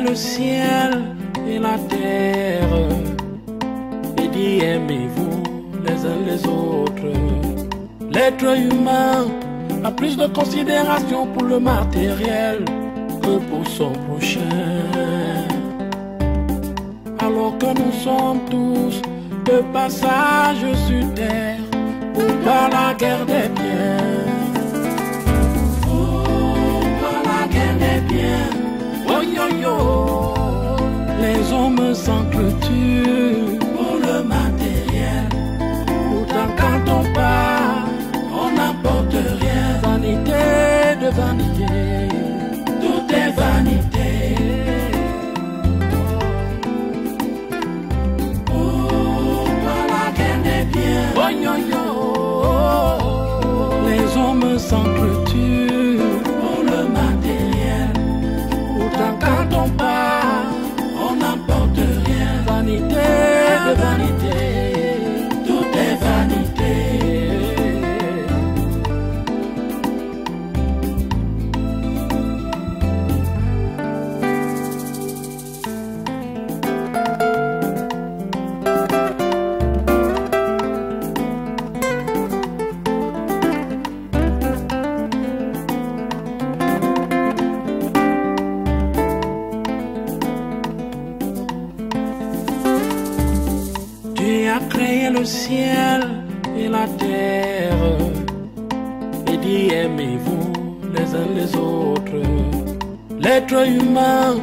le ciel et la terre et dit aimez-vous les uns les autres. L'être humain a plus de considération pour le matériel que pour son prochain. Alors que nous sommes tous de passage sur terre pour pas la guerre des biens. Pour la guerre des biens. Oh yo yo. Les hommes s'entretuent pour le matériel. Pourtant quand on part, on n'apporte rien. Vanité de vanité, tout est vanité. Pour la guerre des biens. Oh yo yo. Les hommes s'entretuent pour le matériel. Pourtant quand on part, on n'apporte rien. Vanité de vanité, tout est vanité. Tu as créé le ciel et la terre et dit aimez-vous les uns les autres. L'être humain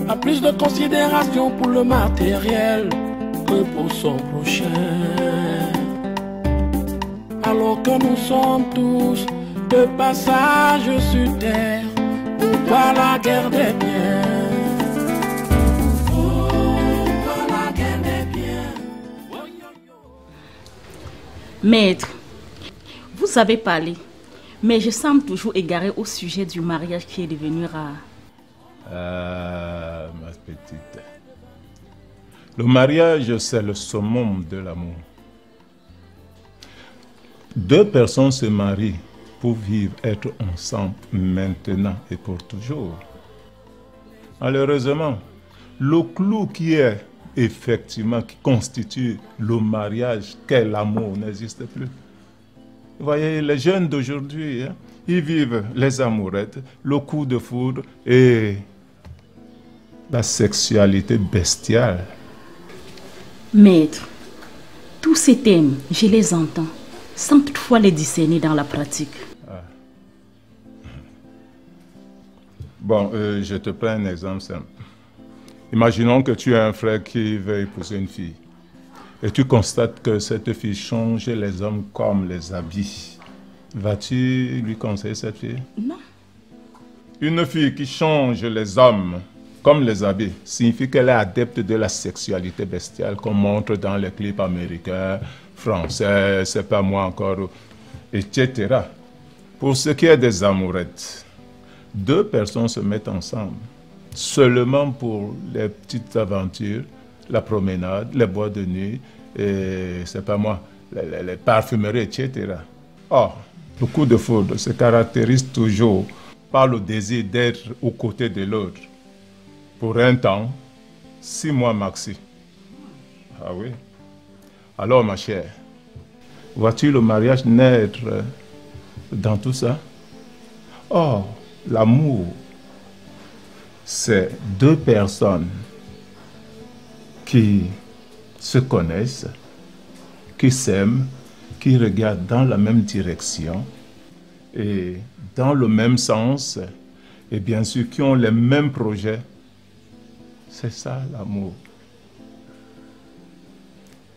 a plus de considération pour le matériel que pour son prochain. Alors que nous sommes tous de passage sur terre pour pas la guerre des biens. Maître, vous avez parlé, mais je semble toujours égaré au sujet du mariage qui est devenu rare. Ah, ma petite. Le mariage, c'est le summum de l'amour. Deux personnes se marient pour vivre, être ensemble maintenant et pour toujours. Malheureusement, le clou qui est effectivement qui constitue le mariage, qu'est l'amour, n'existe plus. Vous voyez, les jeunes d'aujourd'hui, hein, ils vivent les amourettes, le coup de foudre et la sexualité bestiale. Maître, tous ces thèmes, je les entends, sans toutefois les discerner dans la pratique. Ah. Bon, je te prends un exemple simple. Imaginons que tu as un frère qui veut épouser une fille et tu constates que cette fille change les hommes comme les habits. Vas-tu lui conseiller cette fille? Non. Une fille qui change les hommes comme les habits signifie qu'elle est adepte de la sexualité bestiale qu'on montre dans les clips américains, français, c'est pas moi encore, etc. Pour ce qui est des amourettes, deux personnes se mettent ensemble seulement pour les petites aventures, la promenade, les boîtes de nuit, et c'est pas moi, les parfumeries, etc. Or, le coup de foudre se caractérise toujours par le désir d'être aux côtés de l'autre. Pour un temps, 6 mois maxi. Ah oui. Alors, ma chère, vois-tu le mariage naître dans tout ça? Or, l'amour, c'est deux personnes qui se connaissent, qui s'aiment, qui regardent dans la même direction et dans le même sens, et bien sûr qui ont les mêmes projets. C'est ça l'amour.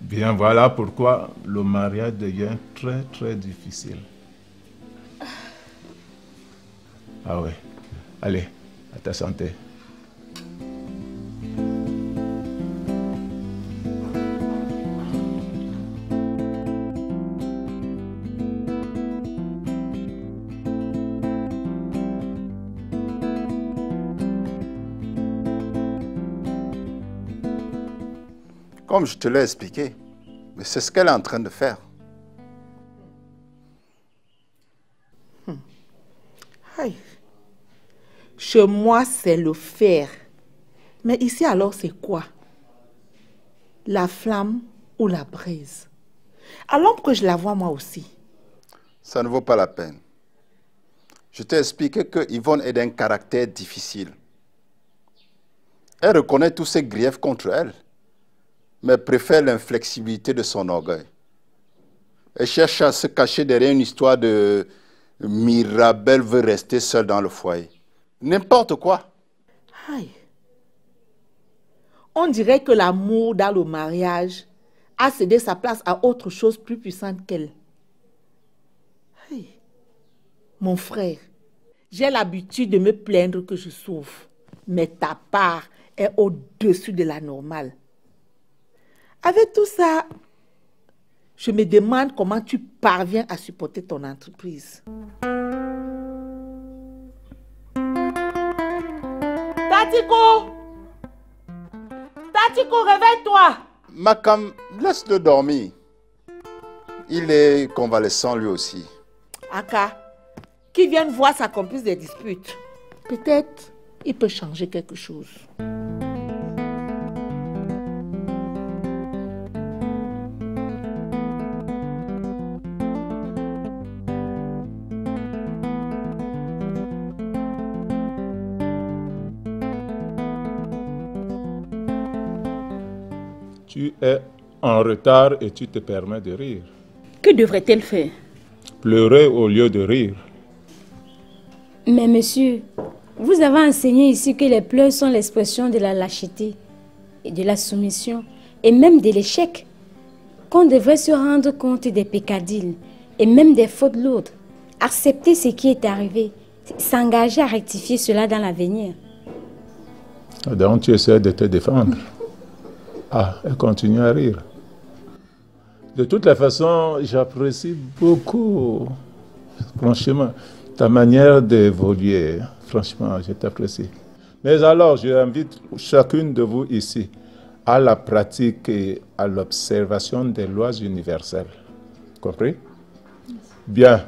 Bien, voilà pourquoi le mariage devient très très difficile. Ah ouais, allez. À ta santé. Comme je te l'ai expliqué, mais c'est ce qu'elle est en train de faire. Aïe. Chez moi, c'est le faire. Mais ici alors c'est quoi? La flamme ou la braise? À l'ombre que je la vois moi aussi. Ça ne vaut pas la peine. Je t'ai expliqué que Yvonne est d'un caractère difficile. Elle reconnaît tous ses griefs contre elle, mais préfère l'inflexibilité de son orgueil. Elle cherche à se cacher derrière une histoire de Mirabel veut rester seule dans le foyer. N'importe quoi. Aïe. On dirait que l'amour dans le mariage a cédé sa place à autre chose plus puissante qu'elle. Aïe. Mon frère, j'ai l'habitude de me plaindre que je souffre, mais ta part est au-dessus de la normale. Avec tout ça, je me demande comment tu parviens à supporter ton entreprise. Tatiko! Tatiko, réveille-toi! Makam, laisse-le dormir. Il est convalescent lui aussi. Aka, qui vienne voir sa complice des disputes. Peut-être il peut changer quelque chose. Tu es en retard et tu te permets de rire. Que devrait-elle faire? Pleurer au lieu de rire. Mais monsieur, vous avez enseigné ici que les pleurs sont l'expression de la lâcheté et de la soumission et même de l'échec. Qu'on devrait se rendre compte des peccadilles et même des fautes lourdes. Accepter ce qui est arrivé, s'engager à rectifier cela dans l'avenir. Donc tu essaies de te défendre. Ah, elle continue à rire. De toutes les façons, j'apprécie beaucoup, franchement, ta manière d'évoluer. Franchement, je t'apprécie. Mais alors, j'invite chacune de vous ici à la pratique et à l'observation des lois universelles. Compris? Bien.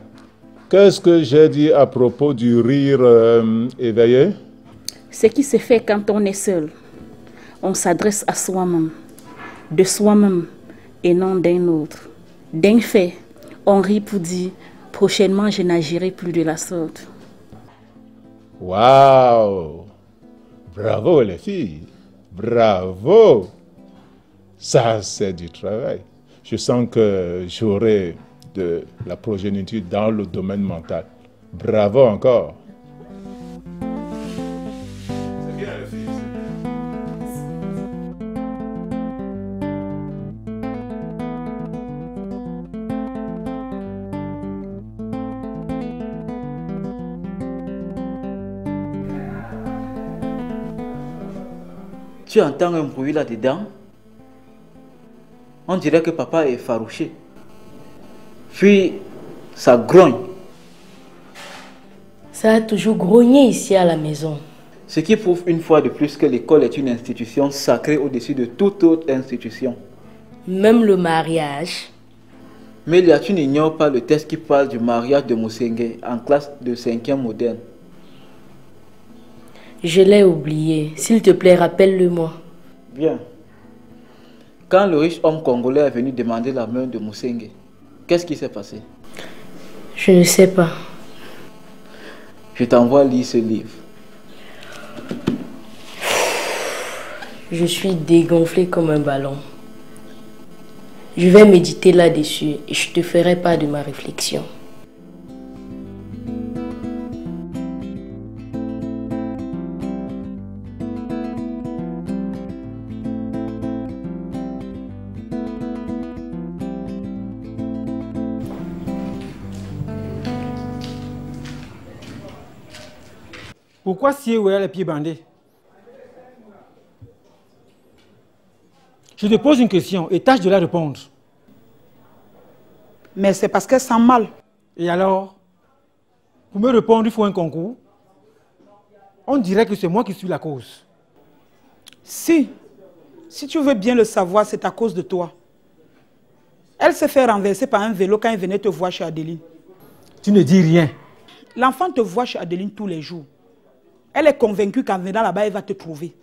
Qu'est-ce que j'ai dit à propos du rire éveillé? Ce qui se fait quand on est seul. On s'adresse à soi-même, de soi-même et non d'un autre. D'un fait, on rit pour dire « prochainement je n'agirai plus de la sorte ». Waouh! Bravo les filles! Bravo! Ça, c'est du travail. Je sens que j'aurai de la progéniture dans le domaine mental. Bravo encore! C'est bien les filles. Tu entends un bruit là-dedans? On dirait que papa est effarouché. Puis, ça grogne. Ça a toujours grogné ici à la maison. Ce qui prouve une fois de plus que l'école est une institution sacrée au-dessus de toute autre institution. Même le mariage. Mélia, tu n'ignores pas le texte qui parle du mariage de Moussenge en classe de 5e moderne. Je l'ai oublié. S'il te plaît, rappelle-le-moi. Bien. Quand le riche homme congolais est venu demander la main de Moussenge, qu'est-ce qui s'est passé? Je ne sais pas. Je t'envoie lire ce livre. Je suis dégonflé comme un ballon. Je vais méditer là-dessus et je te ferai part de ma réflexion. Pourquoi Siéou a les pieds bandés? Je te pose une question et tâche de la répondre. Mais c'est parce qu'elle sent mal. Et alors? Pour me répondre, il faut un concours. On dirait que c'est moi qui suis la cause. Si tu veux bien le savoir, c'est à cause de toi. Elle s'est fait renverser par un vélo quand elle venait te voir chez Adeline. Tu ne dis rien. L'enfant te voit chez Adeline tous les jours. Elle est convaincue qu'en venant là-bas, elle va te trouver.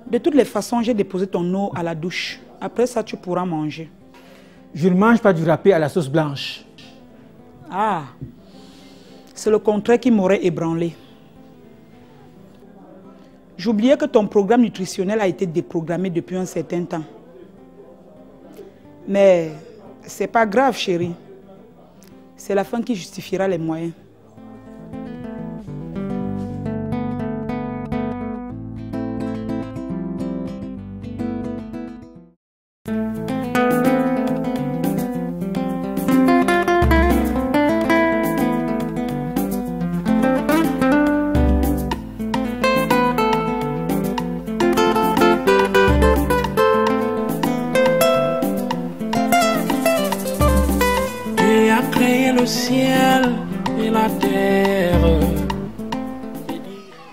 De toutes les façons, j'ai déposé ton eau à la douche. Après ça, tu pourras manger. Je ne mange pas du râpé à la sauce blanche. Ah, c'est le contraire qui m'aurait ébranlé. J'oubliais que ton programme nutritionnel a été déprogrammé depuis un certain temps. Mais c'est pas grave, chérie. C'est la fin qui justifiera les moyens.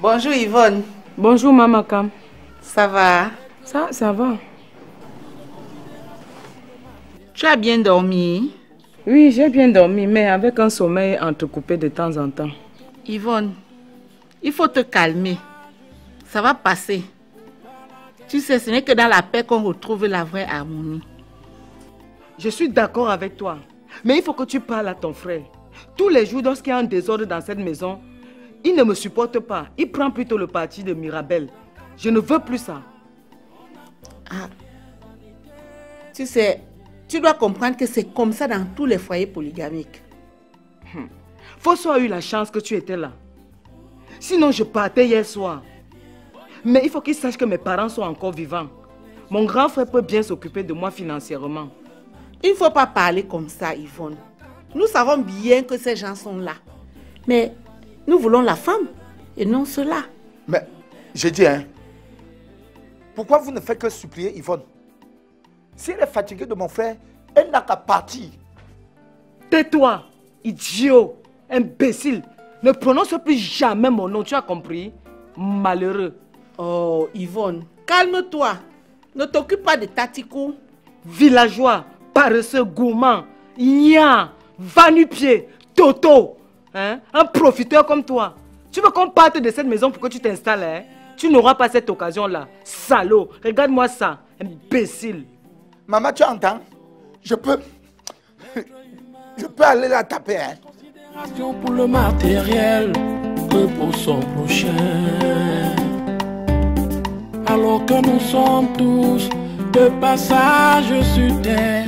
Bonjour Yvonne. Bonjour Maman Cam. Ça va? Ça va. Tu as bien dormi? Oui, j'ai bien dormi, mais avec un sommeil entrecoupé de temps en temps. Yvonne, il faut te calmer. Ça va passer. Tu sais, ce n'est que dans la paix qu'on retrouve la vraie harmonie. Je suis d'accord avec toi, mais il faut que tu parles à ton frère. Tous les jours, lorsqu'il y a un désordre dans cette maison, il ne me supporte pas. Il prend plutôt le parti de Mirabel. Je ne veux plus ça. Ah. Tu sais, tu dois comprendre que c'est comme ça dans tous les foyers polygamiques. Fosso a eu la chance que tu étais là. Sinon, je partais hier soir. Mais il faut qu'il sache que mes parents sont encore vivants. Mon grand frère peut bien s'occuper de moi financièrement. Il ne faut pas parler comme ça, Yvonne. Nous savons bien que ces gens sont là. Mais nous voulons la femme et non cela. Mais, j'ai dit, hein, pourquoi vous ne faites que supplier Yvonne? Si elle est fatiguée de mon frère, elle n'a qu'à partir. Tais-toi, idiot, imbécile. Ne prononce plus jamais mon nom, tu as compris? Malheureux. Oh, Yvonne, calme-toi. Ne t'occupe pas de Tatikou. Villageois, paresseux, gourmand, nia, va-nu-pied, toto. Hein? Un profiteur comme toi. Tu veux qu'on parte de cette maison pour que tu t'installes, hein? Tu n'auras pas cette occasion-là. Salaud. Regarde-moi ça, imbécile. Maman, tu entends? Je peux aller la taper, hein? Pour le matériel que pour son prochain. Alors que nous sommes tous de passage sur terre,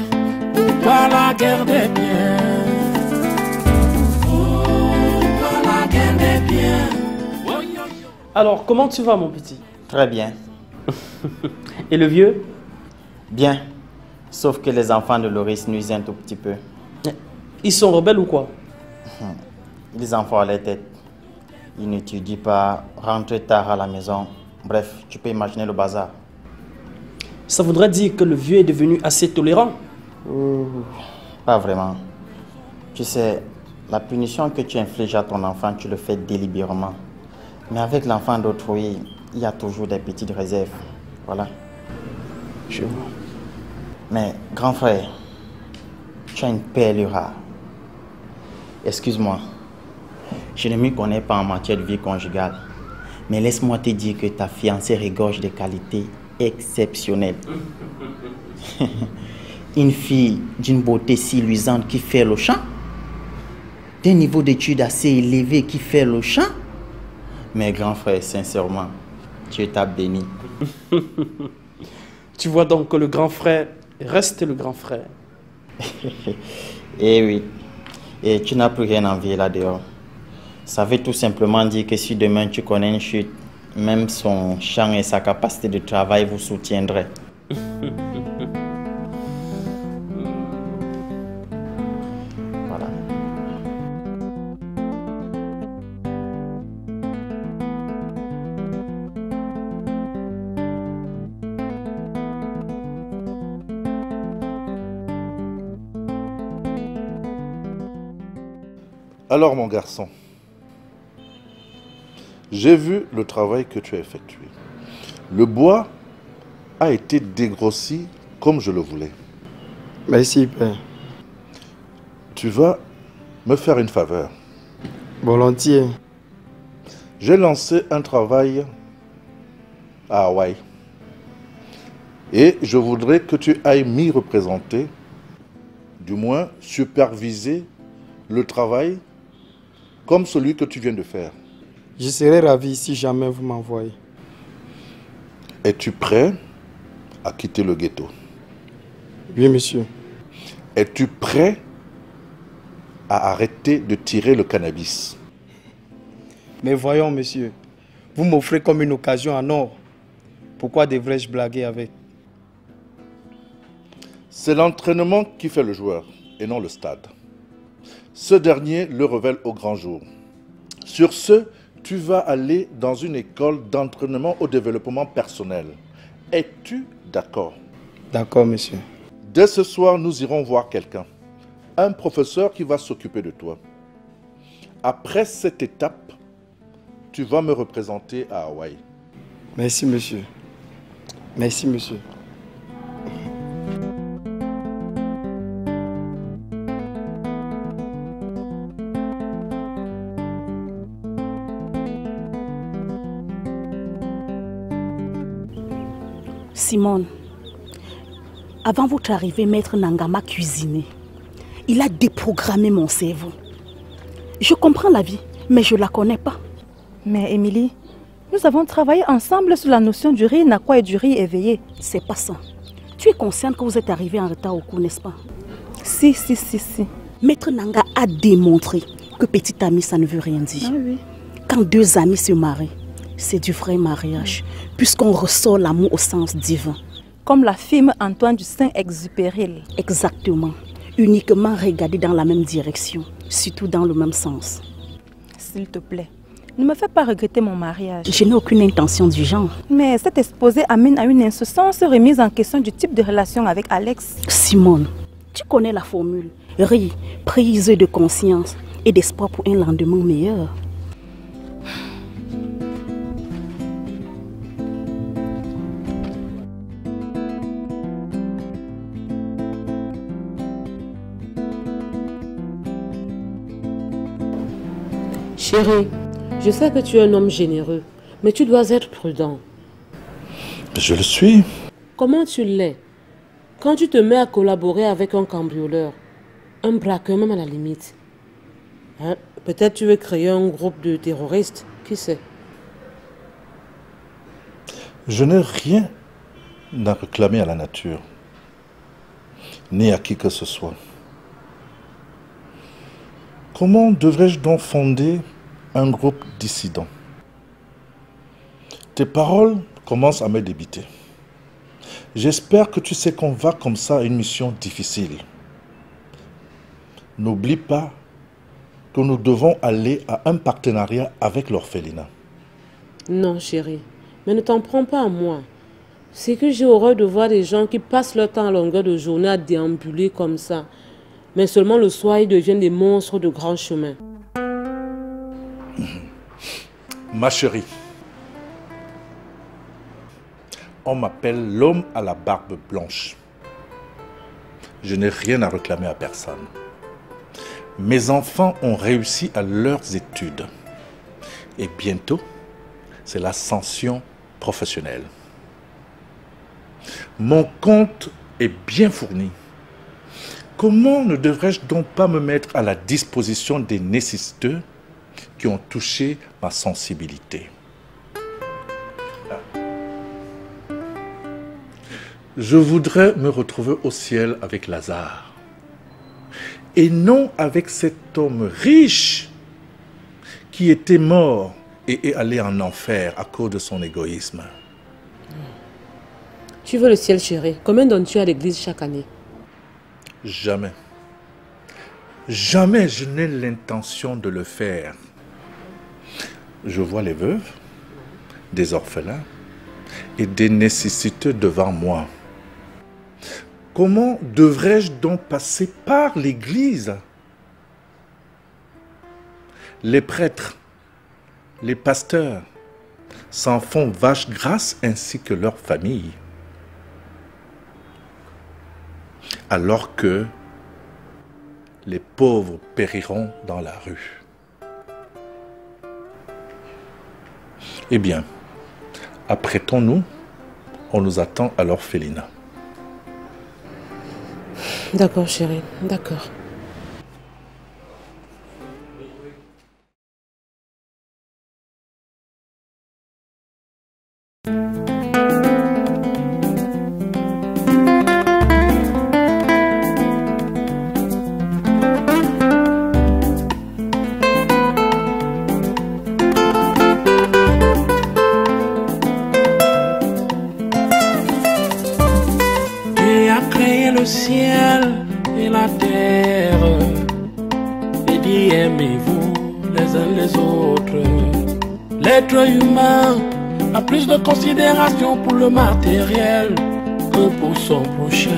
pourquoi la guerre des biens? Alors, comment tu vas, mon petit? Très bien. Et le vieux? Bien. Sauf que les enfants de Loris nuisent un tout petit peu. Ils sont rebelles ou quoi? Les enfants à la tête. Ils n'étudient pas, rentrent tard à la maison. Bref, tu peux imaginer le bazar. Ça voudrait dire que le vieux est devenu assez tolérant? Pas vraiment. Tu sais, la punition que tu infliges à ton enfant, tu le fais délibérément. Mais avec l'enfant d'autrui, il y a toujours des petites réserves. Voilà. Je vois. Mais, grand frère, tu as une perle rare. Excuse-moi, je ne m'y connais pas en matière de vie conjugale. Mais laisse-moi te dire que ta fiancée regorge de qualités exceptionnelles. Une fille d'une beauté si luisante qui fait le chant. D'un niveau d'études assez élevé qui fait le chant. Mais grand frère, sincèrement, Dieu t'a béni. Tu vois donc que le grand frère reste le grand frère. Eh oui. Et tu n'as plus rien à envier là-dehors. Ça veut tout simplement dire que si demain tu connais une chute, même son chant et sa capacité de travail vous soutiendraient. Voilà. Alors mon garçon, j'ai vu le travail que tu as effectué. Le bois a été dégrossi comme je le voulais. Merci, père. Tu vas me faire une faveur. Volontiers. J'ai lancé un travail à Hawaï. Et je voudrais que tu ailles m'y représenter, du moins superviser le travail comme celui que tu viens de faire. Je serai ravi si jamais vous m'envoyez. Es-tu prêt à quitter le ghetto? Oui, monsieur. Es-tu prêt à arrêter de tirer le cannabis? Mais voyons, monsieur, vous m'offrez comme une occasion en or. Pourquoi devrais-je blaguer avec? C'est l'entraînement qui fait le joueur et non le stade. Ce dernier le révèle au grand jour. Sur ce, tu vas aller dans une école d'entraînement au développement personnel. Es-tu d'accord? D'accord, monsieur. Dès ce soir, nous irons voir quelqu'un. Un professeur qui va s'occuper de toi. Après cette étape, tu vas me représenter à Hawaï. Merci, monsieur. Merci, monsieur. Simone, avant votre arrivée, Maître Nangama cuisinait. Il a déprogrammé mon cerveau. Je comprends la vie, mais je ne la connais pas. Mais Émilie, nous avons travaillé ensemble sur la notion du riz nakwa et du riz éveillé. C'est pas ça. Tu es consciente que vous êtes arrivée en retard au cours, n'est-ce pas? Si. Maître Nanga a démontré que petite amie, ça ne veut rien dire. Ah oui. Quand deux amis se marient, c'est du vrai mariage, puisqu'on ressort l'amour au sens divin. Comme la film Antoine du Saint-Exupéry. Exactement. Uniquement regarder dans la même direction, surtout dans le même sens. S'il te plaît, ne me fais pas regretter mon mariage. Je n'ai aucune intention du genre. Mais cet exposé amène à une insouciance remise en question du type de relation avec Alex. Simone, tu connais la formule. Ris, prise de conscience et d'espoir pour un lendemain meilleur. Chérie, je sais que tu es un homme généreux, mais tu dois être prudent. Je le suis. Comment tu l'es? Quand tu te mets à collaborer avec un cambrioleur, un braqueur même à la limite. Hein? Peut-être tu veux créer un groupe de terroristes, qui sait? Je n'ai rien à réclamer à la nature, ni à qui que ce soit. Comment devrais-je donc fonder un groupe dissident? Tes paroles commencent à me débiter. J'espère que tu sais qu'on va comme ça à une mission difficile. N'oublie pas que nous devons aller à un partenariat avec l'orphelinat. Non, chérie, mais ne t'en prends pas à moi. C'est que j'ai horreur de voir des gens qui passent leur temps à longueur de journée à déambuler comme ça. Mais seulement le soir, ils deviennent des monstres de grand chemin. Ma chérie, on m'appelle l'homme à la barbe blanche. Je n'ai rien à réclamer à personne. Mes enfants ont réussi à leurs études. Et bientôt, c'est l'ascension professionnelle. Mon compte est bien fourni. Comment ne devrais-je donc pas me mettre à la disposition des nécessiteux qui ont touché ma sensibilité? Je voudrais me retrouver au ciel avec Lazare et non avec cet homme riche qui était mort et est allé en enfer à cause de son égoïsme. Tu veux le ciel, chérie? Combien donnes-tu à l'église chaque année? Jamais. Jamais je n'ai l'intention de le faire. Je vois les veuves, des orphelins et des nécessiteux devant moi. Comment devrais-je donc passer par l'église? Les prêtres, les pasteurs s'en font vache grasse ainsi que leurs familles. Alors que les pauvres périront dans la rue. Eh bien, apprêtons-nous On nous attend à l'orphelinat. D'accord, chérie, d'accord. Ciel et la terre, et dit aimez-vous les uns les autres. L'être humain a plus de considération pour le matériel que pour son prochain.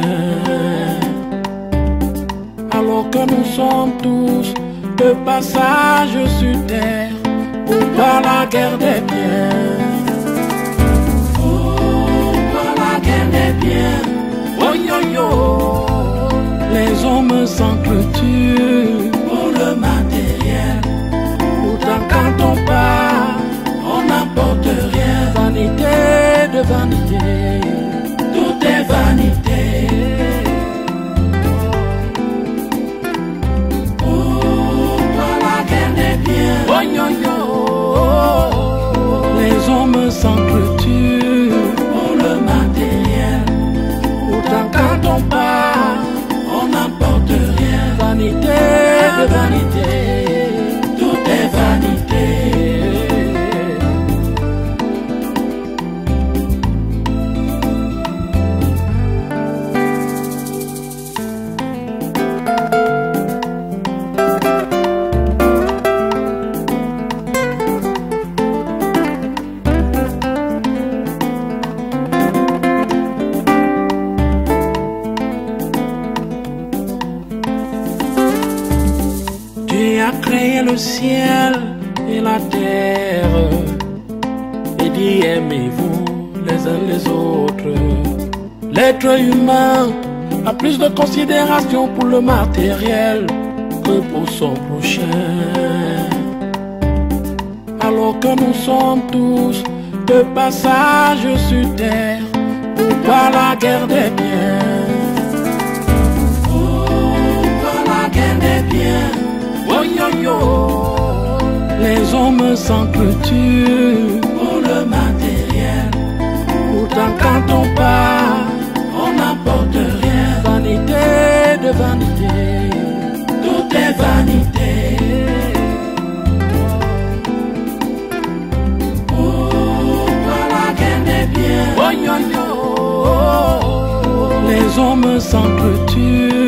Alors que nous sommes tous de passage sur terre, pourquoi la guerre des biens? Pourquoi la guerre des biens? Oh yo yo, les hommes s'entretuent pour le matériel. Pourtant quand on part, on n'apporte rien. Vanité de vanité, tout est vanité. Pourquoi la guerre des biens? Oh yo yo, les hommes s'entretuent pour le matériel. Quand on part, on n'apporte rien. Vanité de vanité, tout est vanité. Créé le ciel et la terre, et dit aimez-vous les uns les autres. L'être humain a plus de considération pour le matériel que pour son prochain. Alors que nous sommes tous de passage sur terre, pourquoi la guerre des biens? Pourquoi la guerre des biens? Oh yo yo, les hommes s'entretuent pour le matériel. Pourtant quand on part, on n'apporte rien. Vanité de vanité, tout est vanité. Pourquoi la guerre des biens? Oh yo yo, les hommes s'entretuent